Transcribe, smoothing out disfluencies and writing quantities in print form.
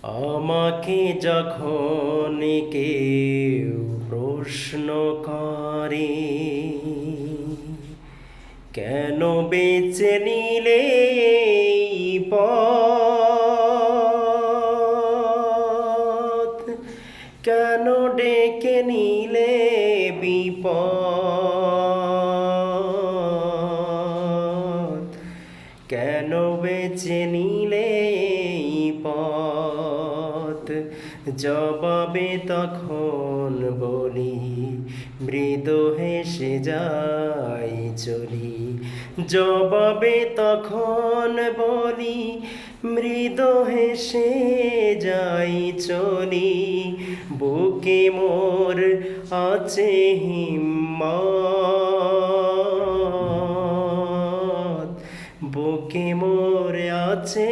আমাকে যখন কেউ প্রশ্ন করে, কেন বেছে নিলে এই পথ, কেন ডেকে নিলে বিপদ, কেন বেছে নিলে এই পথ, জবাবে তখন বলি মৃদু হেসে যাই চলি, জবাবে তখন বলি মৃদু হেসে যাই চলি। বুকে মোর আছে হিম্মত, বুকে মোর আছে